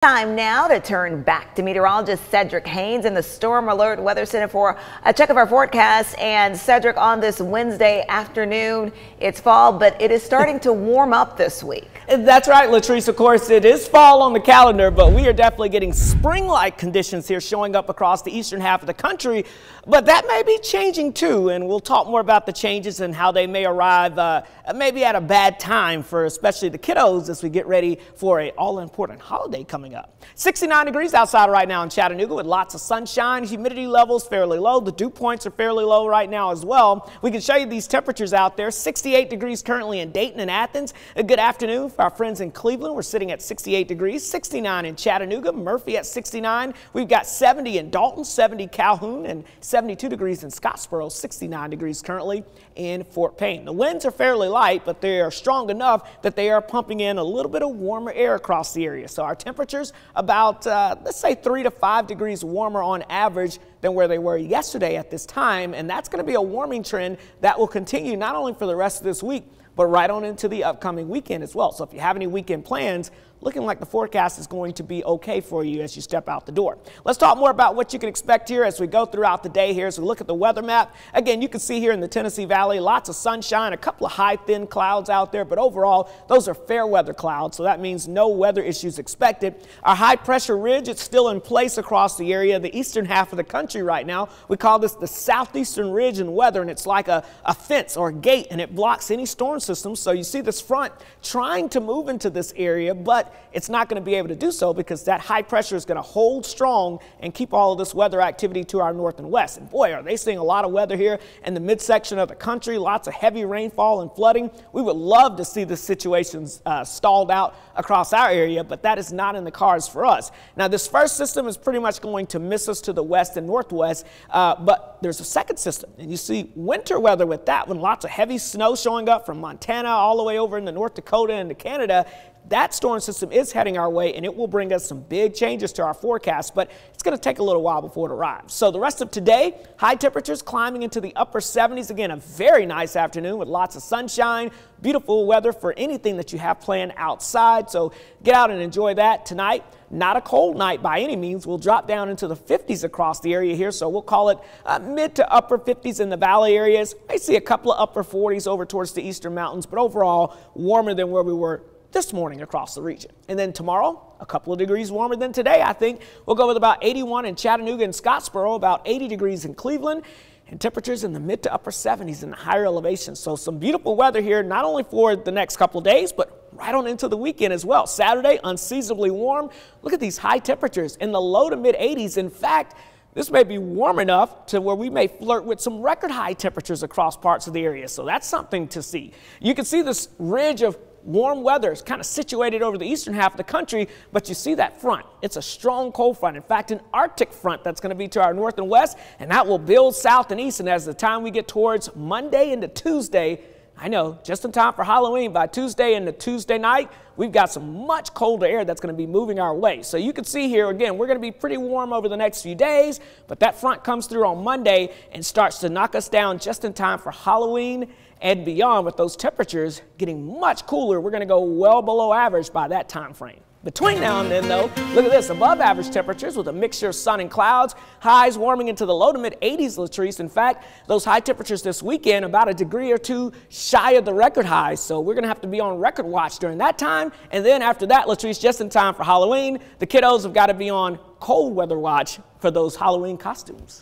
Time now to turn back to meteorologist Cedric Haynes in the Storm Alert Weather Center for a check of our forecast. And Cedric, on this Wednesday afternoon, it's fall, but it is starting to warm up this week. That's right, Latrice. Of course, it is fall on the calendar, but we are definitely getting spring-like conditions here showing up across the eastern half of the country. But that may be changing too, and we'll talk more about the changes and how they may arrive maybe at a bad time for especially the kiddos as we get ready for an all-important holiday coming up. 69 degrees outside right now in Chattanooga with lots of sunshine. Humidity levels fairly low. The dew points are fairly low right now as well. We can show you these temperatures out there. 68 degrees currently in Dayton and Athens. A good afternoon for our friends in Cleveland. We're sitting at 68 degrees, 69 in Chattanooga, Murphy at 69. We've got 70 in Dalton, 70 Calhoun, and 72 degrees in Scottsboro, 69 degrees currently in Fort Payne. The winds are fairly light, but they are strong enough that they are pumping in a little bit of warmer air across the area. So our temperatures about, let's say 3 to 5 degrees warmer on average than where they were yesterday at this time. And that's going to be a warming trend that will continue not only for the rest of this week, but right on into the upcoming weekend as well. So if you have any weekend plans, looking like the forecast is going to be okay for you as you step out the door. Let's talk more about what you can expect here as we go throughout the day here. As we look at the weather map, again, you can see here in the Tennessee Valley, lots of sunshine, a couple of high, thin clouds out there, but overall, those are fair weather clouds, so that means no weather issues expected. Our high pressure ridge, it's still in place across the area, the eastern half of the country right now. We call this the southeastern ridge in weather, and it's like a fence or a gate, and it blocks any storm system. So you see this front trying to move into this area, but it's not going to be able to do so because that high pressure is going to hold strong and keep all of this weather activity to our north and west. And boy, are they seeing a lot of weather here in the midsection of the country, lots of heavy rainfall and flooding. We would love to see this situation stalled out across our area, but that is not in the cards for us. Now, this first system is pretty much going to miss us to the west and northwest, but there's a second system, and you see winter weather with that one, lots of heavy snow showing up from Montana all the way over into North Dakota and to Canada. That storm system is heading our way, and it will bring us some big changes to our forecast, but it's going to take a little while before it arrives. So the rest of today, high temperatures climbing into the upper 70s. Again, a very nice afternoon with lots of sunshine, beautiful weather for anything that you have planned outside. So get out and enjoy that tonight. Not a cold night by any means. We'll drop down into the 50s across the area here, so we'll call it mid to upper 50s in the valley areas. May see a couple of upper 40s over towards the eastern mountains, but overall warmer than where we were this morning across the region. And then tomorrow, a couple of degrees warmer than today, I think. We'll go with about 81 in Chattanooga and Scottsboro, about 80 degrees in Cleveland, and temperatures in the mid to upper 70s in the higher elevations. So some beautiful weather here, not only for the next couple of days, but right on into the weekend as well. Saturday, unseasonably warm. Look at these high temperatures in the low to mid 80s. In fact, this may be warm enough to where we may flirt with some record high temperatures across parts of the area. So that's something to see. You can see this ridge of warm weather is kind of situated over the eastern half of the country, but you see that front. It's a strong cold front. In fact, an Arctic front that's going to be to our north and west, and that will build south and east. And as the time we get towards Monday into Tuesday, I know, just in time for Halloween, by Tuesday into Tuesday night, we've got some much colder air that's going to be moving our way. So you can see here, again, we're going to be pretty warm over the next few days, but that front comes through on Monday and starts to knock us down just in time for Halloween and beyond, with those temperatures getting much cooler. We're going to go well below average by that time frame. Between now and then, though, look at this, above average temperatures with a mixture of sun and clouds, highs warming into the low to mid 80s, Latrice. In fact, those high temperatures this weekend, about a degree or two shy of the record highs. So we're going to have to be on record watch during that time. And then after that, Latrice, just in time for Halloween, the kiddos have got to be on cold weather watch for those Halloween costumes.